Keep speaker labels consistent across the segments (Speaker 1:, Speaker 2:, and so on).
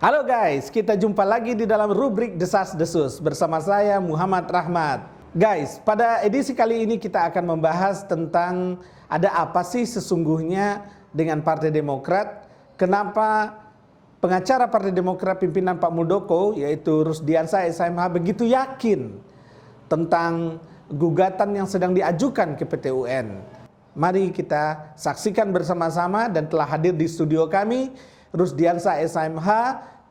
Speaker 1: Halo guys, kita jumpa lagi di dalam rubrik Desas-Desus bersama saya Muhammad Rahmat. Guys, pada edisi kali ini kita akan membahas tentang ada apa sih sesungguhnya dengan Partai Demokrat. Kenapa pengacara Partai Demokrat pimpinan Pak Muldoko yaitu Rusdiansyah SMH begitu yakin tentang gugatan yang sedang diajukan ke PT UN. Mari kita saksikan bersama-sama dan telah hadir di studio kami Rusdiansyah SMH,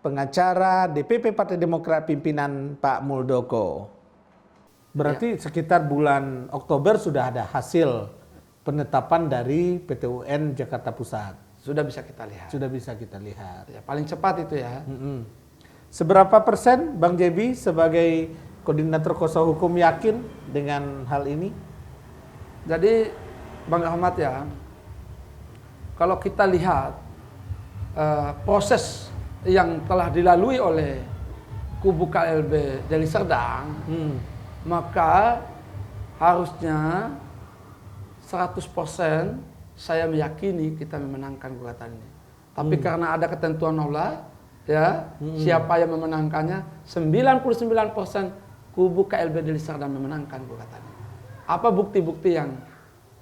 Speaker 1: pengacara DPP Partai Demokrat pimpinan Pak Muldoko. Berarti sekitar bulan Oktober sudah ada hasil penetapan dari PT UN Jakarta Pusat.
Speaker 2: Sudah bisa kita lihat.
Speaker 1: Sudah bisa kita lihat.
Speaker 2: Ya, paling cepat itu ya.
Speaker 1: Seberapa persen Bang Jebi sebagai koordinator kuasa hukum yakin dengan hal ini?
Speaker 2: Jadi Bang Ahmad ya, kalau kita lihat proses yang telah dilalui oleh kubu KLB Deli Serdang, maka harusnya 100% saya meyakini kita memenangkan gugatan ini. Tapi karena ada ketentuan Allah, ya, siapa yang memenangkannya? 99% kubu KLB Deli Serdang memenangkan gugatan ini. Apa bukti-bukti yang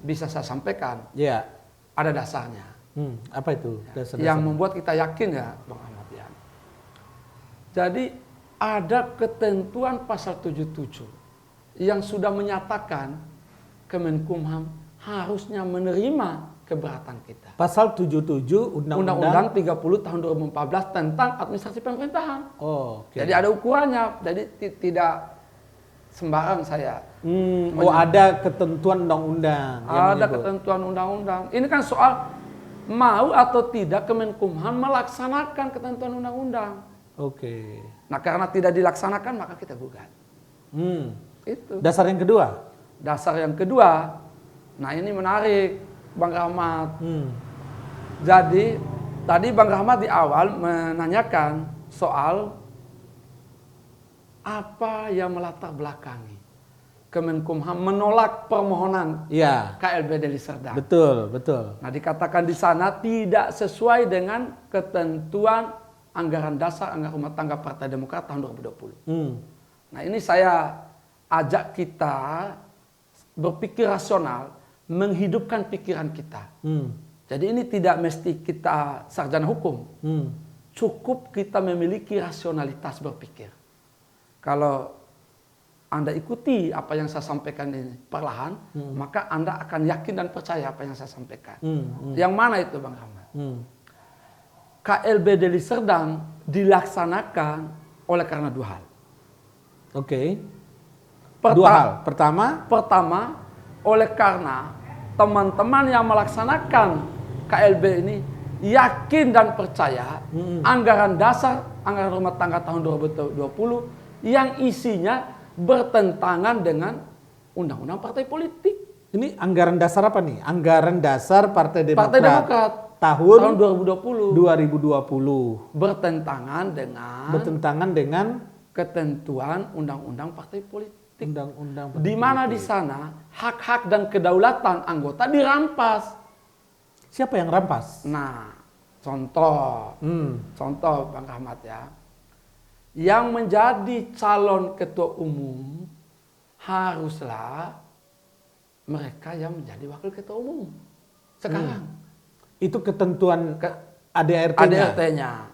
Speaker 2: bisa saya sampaikan?
Speaker 1: Ya.
Speaker 2: Ada dasarnya.
Speaker 1: Apa itu dasar-dasar?
Speaker 2: Yang membuat kita yakin ya Bang Ahmad ya. Jadi ada ketentuan pasal 77 yang sudah menyatakan Kemenkumham harusnya menerima keberatan kita.
Speaker 1: Pasal 77
Speaker 2: Undang-Undang 30 tahun 2014 tentang administrasi pemerintahan.
Speaker 1: Oh, okay.
Speaker 2: Jadi ada ukurannya. Jadi tidak sembarang saya.
Speaker 1: Ada ketentuan undang-undang.
Speaker 2: Ada ketentuan undang-undang. Ini kan soal mau atau tidak Kemenkumham melaksanakan ketentuan undang-undang.
Speaker 1: Oke.
Speaker 2: Nah karena tidak dilaksanakan maka kita gugat. Itu.
Speaker 1: Dasar yang kedua?
Speaker 2: Dasar yang kedua, nah ini menarik Bang Rahmat. Jadi tadi Bang Rahmat di awal menanyakan soal apa yang melatar belakangi Kemenkumham menolak permohonan KLB Deli Serdang.
Speaker 1: Betul, betul.
Speaker 2: Nah dikatakan di sana tidak sesuai dengan ketentuan anggaran dasar anggaran rumah tangga Partai Demokrat tahun 2020. Nah ini saya ajak kita berpikir rasional, menghidupkan pikiran kita. Jadi ini tidak mesti kita sarjana hukum. Cukup kita memiliki rasionalitas berpikir. Kalau Anda ikuti apa yang saya sampaikan ini perlahan, maka Anda akan yakin dan percaya apa yang saya sampaikan. Yang mana itu Bang Rahmat? KLB Deli Serdang dilaksanakan oleh karena dua hal.
Speaker 1: Oke. Dua hal. Pertama,
Speaker 2: oleh karena teman-teman yang melaksanakan KLB ini yakin dan percaya anggaran dasar anggaran rumah tangga tahun 2020 yang isinya bertentangan dengan undang-undang partai politik.
Speaker 1: Ini anggaran dasar apa nih? Anggaran dasar Partai Demokrat.
Speaker 2: Partai Demokrat tahun 2020. Bertentangan dengan ketentuan undang-undang partai politik.
Speaker 1: Undang-undang.
Speaker 2: Di mana di sana hak-hak dan kedaulatan anggota dirampas.
Speaker 1: Siapa yang rampas?
Speaker 2: Nah, contoh Bang Rahmat ya. Yang menjadi calon ketua umum haruslah mereka yang menjadi wakil ketua umum sekarang.
Speaker 1: Itu ketentuan ADRT-nya.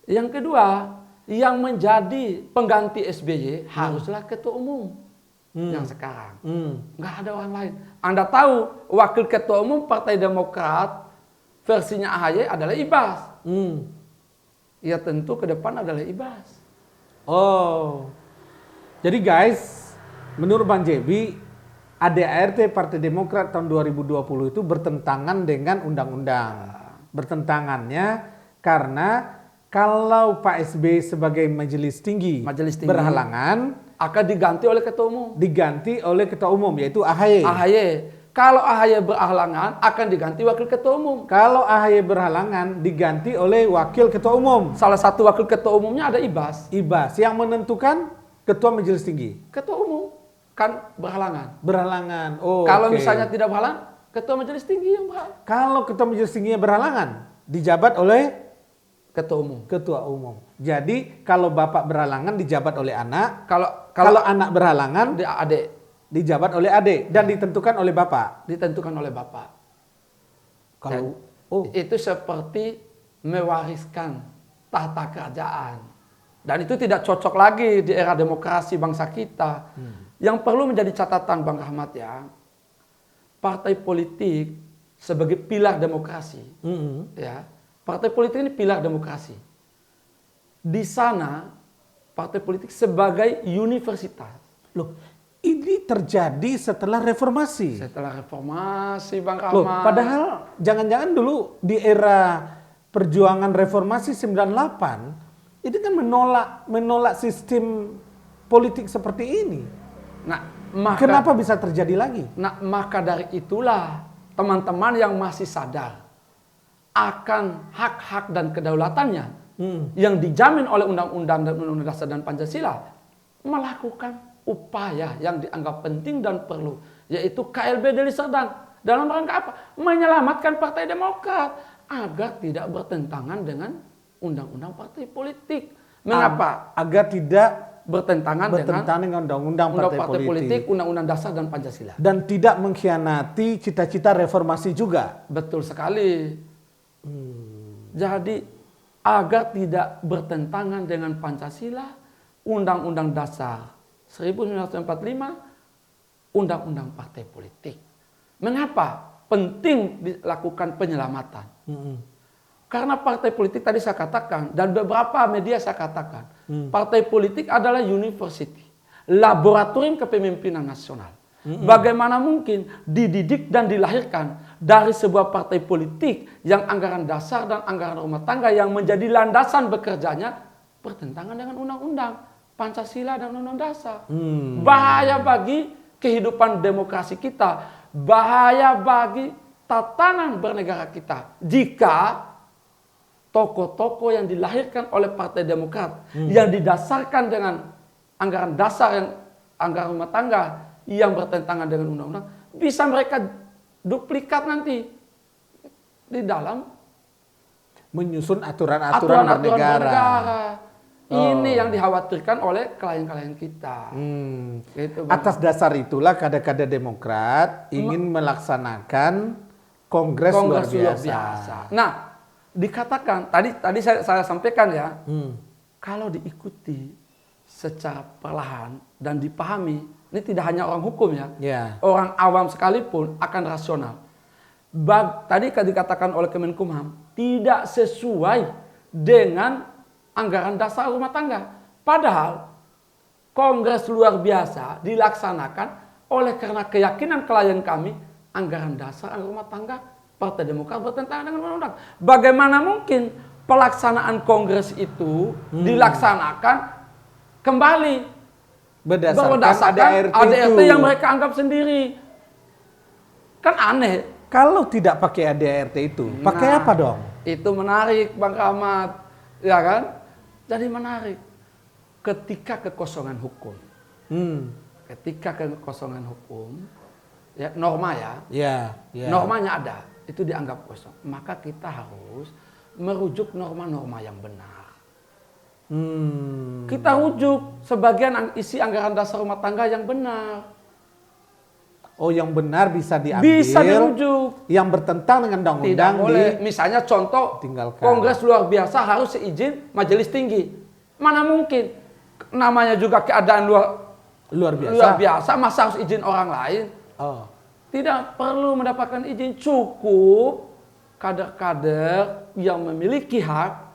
Speaker 2: Yang kedua, yang menjadi pengganti SBY haruslah ketua umum yang sekarang. Nggak ada orang lain. Anda tahu wakil ketua umum Partai Demokrat versinya AHY adalah Ibas. Ya tentu ke depan adalah Ibas.
Speaker 1: Oh. Jadi guys, menurut Bang Jebi, ADART Partai Demokrat tahun 2020 itu bertentangan dengan undang-undang. Bertentangannya karena kalau Pak SBY sebagai majelis tinggi berhalangan
Speaker 2: akan diganti oleh ketua umum.
Speaker 1: Diganti oleh ketua umum yaitu AHY.
Speaker 2: Kalau AHY berhalangan akan diganti wakil ketua umum.
Speaker 1: Kalau AHY berhalangan diganti oleh wakil ketua umum.
Speaker 2: Salah satu wakil ketua umumnya ada Ibas.
Speaker 1: Ibas yang menentukan ketua majelis tinggi.
Speaker 2: Ketua umum kan berhalangan.
Speaker 1: Oh.
Speaker 2: Kalau misalnya tidak berhalangan, ketua majelis tinggi yang berhalangan.
Speaker 1: Kalau ketua majelis tingginya berhalangan, dijabat oleh
Speaker 2: ketua umum.
Speaker 1: Ketua umum. Jadi kalau bapak berhalangan dijabat oleh anak,
Speaker 2: Kalau
Speaker 1: anak berhalangan
Speaker 2: adik
Speaker 1: dijabat oleh adik dan ditentukan oleh bapak.
Speaker 2: ditentukan oleh bapak.
Speaker 1: Kalau
Speaker 2: Itu seperti mewariskan tahta kerajaan. Dan itu tidak cocok lagi di era demokrasi bangsa kita. Yang perlu menjadi catatan Bang Rahmat ya, partai politik sebagai pilar demokrasi. Ya, partai politik ini pilar demokrasi. Di sana partai politik sebagai universitas.
Speaker 1: loh, ini terjadi setelah reformasi.
Speaker 2: Setelah reformasi Bang
Speaker 1: Loh,
Speaker 2: Rahmat.
Speaker 1: padahal jangan-jangan dulu di era perjuangan reformasi 98 itu kan menolak sistem politik seperti ini.
Speaker 2: Nah,
Speaker 1: Kenapa bisa terjadi lagi?
Speaker 2: Nah, maka dari itulah teman-teman yang masih sadar akan hak-hak dan kedaulatannya yang dijamin oleh Undang-Undang dan Undang-Undang Dasar dan Pancasila melakukan upaya yang dianggap penting dan perlu, yaitu KLB Deli Serdang. Dalam rangka apa? Menyelamatkan Partai Demokrat agar tidak bertentangan dengan Undang-Undang Partai Politik. Mengapa?
Speaker 1: Agar tidak
Speaker 2: Bertentangan
Speaker 1: dengan Undang-Undang Partai Politik,
Speaker 2: Undang-Undang Dasar dan Pancasila.
Speaker 1: dan tidak mengkhianati cita-cita reformasi juga.
Speaker 2: Betul sekali. Jadi agar tidak bertentangan dengan Pancasila, Undang-Undang Dasar 1945, Undang-Undang Partai Politik. Mengapa penting dilakukan penyelamatan? Karena partai politik tadi saya katakan dan beberapa media saya katakan, partai politik adalah university, laboratorium kepemimpinan nasional. Bagaimana mungkin dididik dan dilahirkan dari sebuah partai politik yang anggaran dasar dan anggaran rumah tangga yang menjadi landasan bekerjanya bertentangan dengan undang-undang Pancasila dan undang dasar. Bahaya bagi kehidupan demokrasi kita, bahaya bagi tatanan bernegara kita jika tokoh-tokoh yang dilahirkan oleh Partai Demokrat yang didasarkan dengan anggaran dasar yang anggaran rumah tangga yang bertentangan dengan undang-undang bisa mereka duplikat nanti di dalam
Speaker 1: Menyusun aturan-aturan bernegara.
Speaker 2: Ini yang dikhawatirkan oleh klien-klien kita. Gitu, Bang.
Speaker 1: Atas dasar itulah kader-kader Demokrat ingin melaksanakan kongres luar biasa.
Speaker 2: Nah, dikatakan tadi saya sampaikan ya, kalau diikuti secara perlahan dan dipahami, ini tidak hanya orang hukum ya, orang awam sekalipun akan rasional. Tadi dikatakan oleh Kemenkumham tidak sesuai dengan anggaran dasar rumah tangga. Padahal kongres luar biasa dilaksanakan oleh karena keyakinan klien kami anggaran dasar anggaran rumah tangga Partai Demokrat bertentangan dengan undang-undang. Bagaimana mungkin pelaksanaan kongres itu dilaksanakan kembali berdasarkan ADRT yang mereka anggap sendiri? Kan aneh.
Speaker 1: Kalau tidak pakai ADRT itu, pakai apa dong?
Speaker 2: Itu menarik Bang Rahmat, ya kan? Jadi menarik. Ketika kekosongan hukum, ya norma ya, normanya ada. Itu dianggap kosong. Maka kita harus merujuk norma-norma yang benar. Kita rujuk sebagian isi anggaran dasar rumah tangga yang benar.
Speaker 1: Oh, yang benar bisa diambil.
Speaker 2: Bisa dirujuk.
Speaker 1: Yang bertentangan dengan undang-undang
Speaker 2: Tidak boleh. Misalnya contoh,
Speaker 1: tinggalkan.
Speaker 2: Kongres luar biasa harus seizin Majelis Tinggi. Mana mungkin? Namanya juga keadaan luar biasa. Masa harus izin orang lain? Tidak perlu mendapatkan izin, cukup kader-kader yang memiliki hak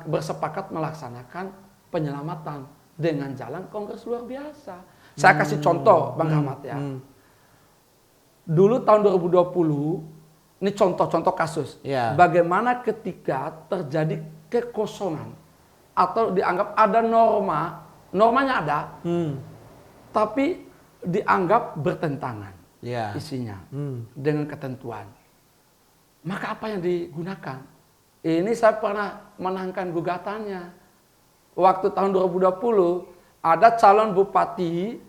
Speaker 2: bersepakat melaksanakan penyelamatan dengan jalan kongres luar biasa. Saya kasih contoh Bang Rahmat ya. Dulu tahun 2020, ini contoh-contoh kasus. Bagaimana ketika terjadi kekosongan atau dianggap ada normanya ada, tapi dianggap bertentangan isinya dengan ketentuan. Maka apa yang digunakan? Ini saya pernah menangkan gugatannya. Waktu tahun 2020 ada calon bupati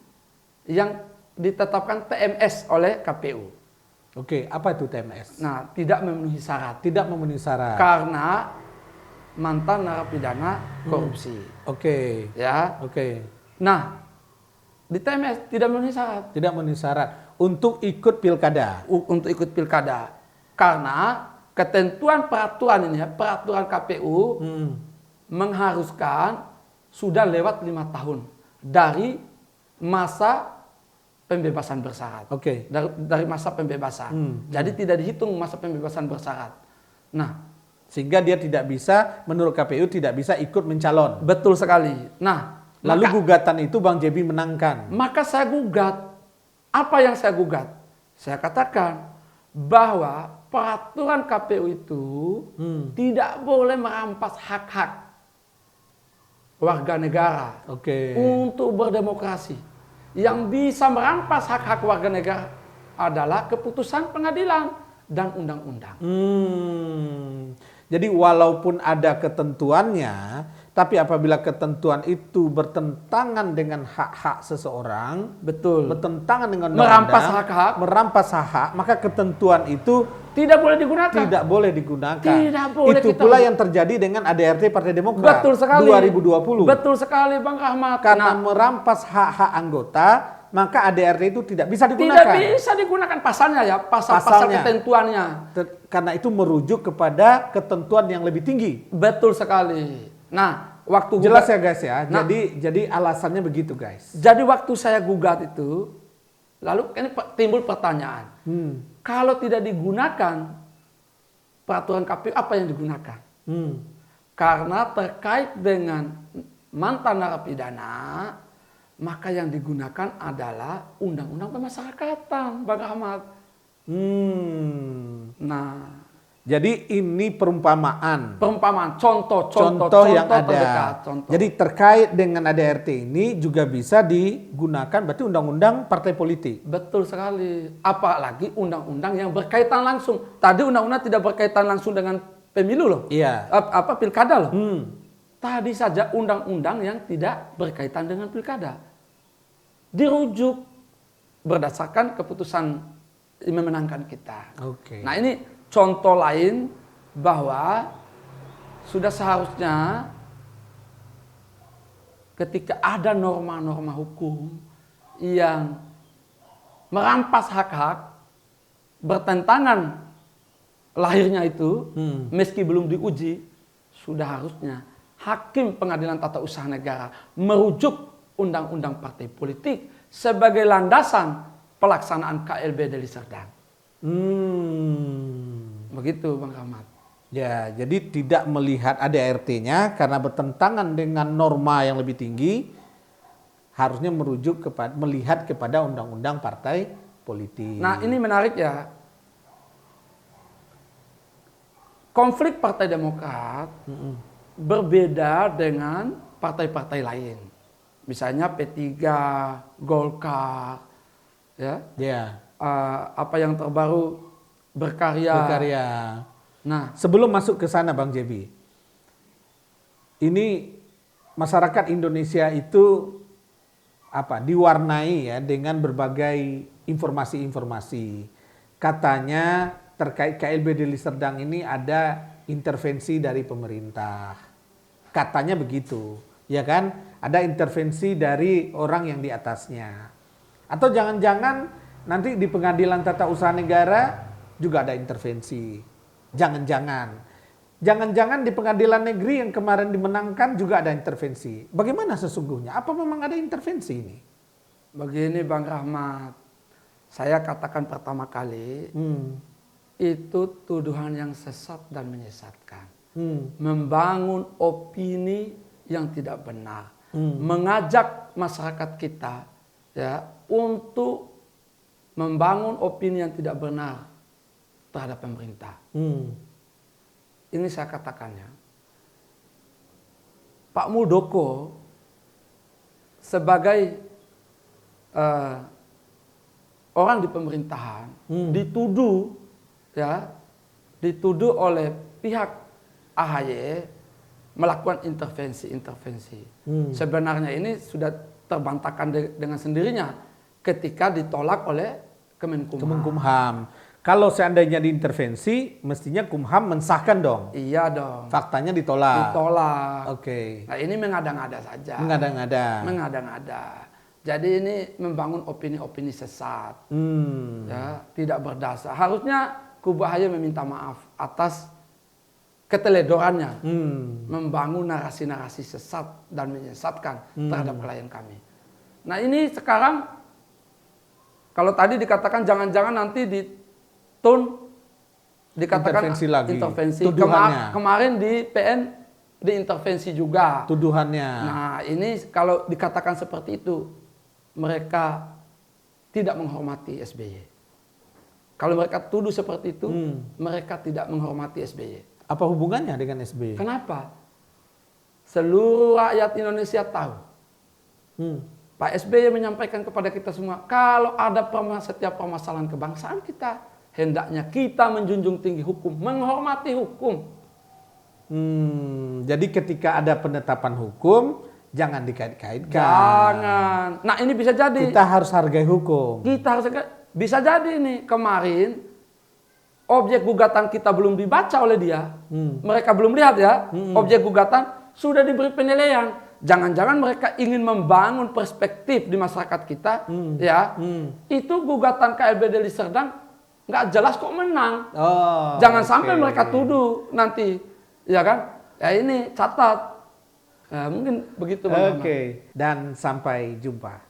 Speaker 2: yang ditetapkan TMS oleh KPU.
Speaker 1: Oke, apa itu TMS?
Speaker 2: Nah, tidak memenuhi syarat.
Speaker 1: Tidak memenuhi syarat.
Speaker 2: Karena mantan narapidana korupsi.
Speaker 1: Oke.
Speaker 2: Ya.
Speaker 1: Oke.
Speaker 2: Nah, di TMS tidak memenuhi syarat.
Speaker 1: Tidak memenuhi syarat untuk ikut pilkada.
Speaker 2: Untuk ikut pilkada. Karena ketentuan peraturan ini ya, peraturan KPU mengharuskan sudah lewat 5 tahun dari masa pembebasan bersyarat.
Speaker 1: Oke.
Speaker 2: Dari masa pembebasan. Jadi tidak dihitung masa pembebasan bersyarat. Nah,
Speaker 1: sehingga dia tidak bisa, menurut KPU tidak bisa ikut mencalon.
Speaker 2: betul sekali. Nah,
Speaker 1: Lalu gugatan itu Bang Jebi menangkan.
Speaker 2: maka saya gugat. Apa yang saya gugat? Saya katakan bahwa peraturan KPU itu tidak boleh merampas hak-hak warga negara
Speaker 1: Oke.
Speaker 2: untuk berdemokrasi. Yang bisa merampas hak-hak warga negara adalah keputusan pengadilan dan undang-undang.
Speaker 1: Jadi walaupun ada ketentuannya, tapi apabila ketentuan itu bertentangan dengan hak-hak seseorang,
Speaker 2: Betul.
Speaker 1: bertentangan dengan
Speaker 2: Merampas
Speaker 1: undang-undang,
Speaker 2: hak-hak,
Speaker 1: merampas hak-hak, maka ketentuan itu
Speaker 2: tidak boleh digunakan.
Speaker 1: tidak boleh digunakan.
Speaker 2: Tidak boleh
Speaker 1: Itu
Speaker 2: kita-
Speaker 1: pula yang terjadi dengan ADRT Partai Demokrat
Speaker 2: Betul sekali.
Speaker 1: 2020.
Speaker 2: Betul sekali Bang Rahmat.
Speaker 1: Karena
Speaker 2: Nah,
Speaker 1: merampas hak-hak anggota, maka ADRT itu tidak bisa
Speaker 2: tidak
Speaker 1: digunakan.
Speaker 2: bisa digunakan pasalnya ya, pasal-pasal
Speaker 1: Pasalnya.
Speaker 2: ketentuannya.
Speaker 1: Karena itu merujuk kepada ketentuan yang lebih tinggi.
Speaker 2: Betul sekali. Nah, waktu
Speaker 1: Jelas ya guys ya.
Speaker 2: Nah.
Speaker 1: Jadi alasannya begitu guys.
Speaker 2: Jadi waktu saya gugat itu, lalu ini timbul pertanyaan. Kalau tidak digunakan peraturan KPU, apa yang digunakan? Karena terkait dengan mantan narapidana, maka yang digunakan adalah Undang-Undang Pemasyarakatan, Bang Ahmad. Nah,
Speaker 1: Jadi ini perumpamaan.
Speaker 2: contoh
Speaker 1: Yang ada.
Speaker 2: terdekat, contoh.
Speaker 1: Jadi terkait dengan ADRT ini juga bisa digunakan berarti undang-undang partai politik.
Speaker 2: Betul sekali. Apalagi undang-undang yang berkaitan langsung. Tadi undang-undang tidak berkaitan langsung dengan pemilu loh.
Speaker 1: Iya.
Speaker 2: Pilkada loh. Tadi saja undang-undang yang tidak berkaitan dengan pilkada. Dirujuk berdasarkan keputusan memenangkan kita.
Speaker 1: Oke.
Speaker 2: Nah, ini contoh lain bahwa sudah seharusnya ketika ada norma-norma hukum yang merampas hak-hak bertentangan lahirnya itu, meski belum diuji, sudah harusnya Hakim Pengadilan Tata Usaha Negara merujuk Undang-Undang Partai Politik sebagai landasan pelaksanaan KLB Deli Serdang. Begitu Bang Rahmat.
Speaker 1: Ya, jadi tidak melihat ADRT-nya karena bertentangan dengan norma yang lebih tinggi, harusnya merujuk kepada melihat kepada undang-undang partai politik.
Speaker 2: Nah, ini menarik ya. Konflik Partai Demokrat berbeda dengan partai-partai lain. Misalnya P3, Golkar, ya.
Speaker 1: Ya.
Speaker 2: Apa yang terbaru berkarya. Nah,
Speaker 1: sebelum masuk ke sana Bang Jebi, ini masyarakat Indonesia itu diwarnai ya dengan berbagai informasi-informasi. Katanya terkait KLB Deli Serdang ini ada intervensi dari pemerintah. Katanya begitu, ya kan? Ada intervensi dari orang yang di atasnya. Atau jangan-jangan nanti di Pengadilan Tata Usaha Negara juga ada intervensi. Jangan-jangan di pengadilan negeri yang kemarin dimenangkan juga ada intervensi. Bagaimana sesungguhnya? Apa memang ada intervensi ini?
Speaker 2: begini Bang Rahmat. Saya katakan pertama kali, itu tuduhan yang sesat dan menyesatkan. Membangun opini yang tidak benar. Mengajak masyarakat kita ya untuk membangun opini yang tidak benar terhadap pemerintah. Ini saya katakannya. Pak Muldoko sebagai orang di pemerintahan dituduh oleh pihak AHY melakukan intervensi. Sebenarnya ini sudah terbantahkan dengan sendirinya ketika ditolak oleh Kemenkumham.
Speaker 1: Kalau seandainya diintervensi, mestinya Kumham mensahkan dong.
Speaker 2: Iya dong.
Speaker 1: Faktanya ditolak.
Speaker 2: Ditolak.
Speaker 1: Oke.
Speaker 2: Nah ini mengada-ngada saja.
Speaker 1: Mengada-ngada.
Speaker 2: Mengada-ngada. Jadi ini membangun opini-opini sesat. Ya, tidak berdasar. Harusnya kubu AHY meminta maaf atas keteledorannya. Membangun narasi-narasi sesat dan menyesatkan terhadap klien kami. Nah ini sekarang, kalau tadi dikatakan jangan-jangan nanti dikatakan
Speaker 1: Intervensi lagi.
Speaker 2: intervensi.
Speaker 1: Tuduhannya.
Speaker 2: Kemarin di PN diintervensi juga.
Speaker 1: Tuduhannya.
Speaker 2: Nah ini kalau dikatakan seperti itu, mereka tidak menghormati SBY. Kalau mereka tuduh seperti itu, mereka tidak menghormati SBY.
Speaker 1: Apa hubungannya dengan SBY?
Speaker 2: Kenapa? Seluruh rakyat Indonesia tahu. Pak SBY menyampaikan kepada kita semua, kalau ada setiap permasalahan kebangsaan kita, hendaknya kita menjunjung tinggi hukum, menghormati hukum.
Speaker 1: Jadi ketika ada penetapan hukum, jangan dikait-kaitkan.
Speaker 2: Jangan. Nah ini bisa jadi.
Speaker 1: Kita harus hargai hukum.
Speaker 2: Bisa jadi nih kemarin objek gugatan kita belum dibaca oleh dia. Mereka belum lihat ya. Objek gugatan sudah diberi penilaian. Jangan-jangan mereka ingin membangun perspektif di masyarakat kita, ya. Itu gugatan KLB Deli Serdang nggak jelas kok menang. Jangan sampai mereka tuduh nanti, ya kan? Ya ini catat. Mungkin begitu.
Speaker 1: Oke. Dan sampai jumpa.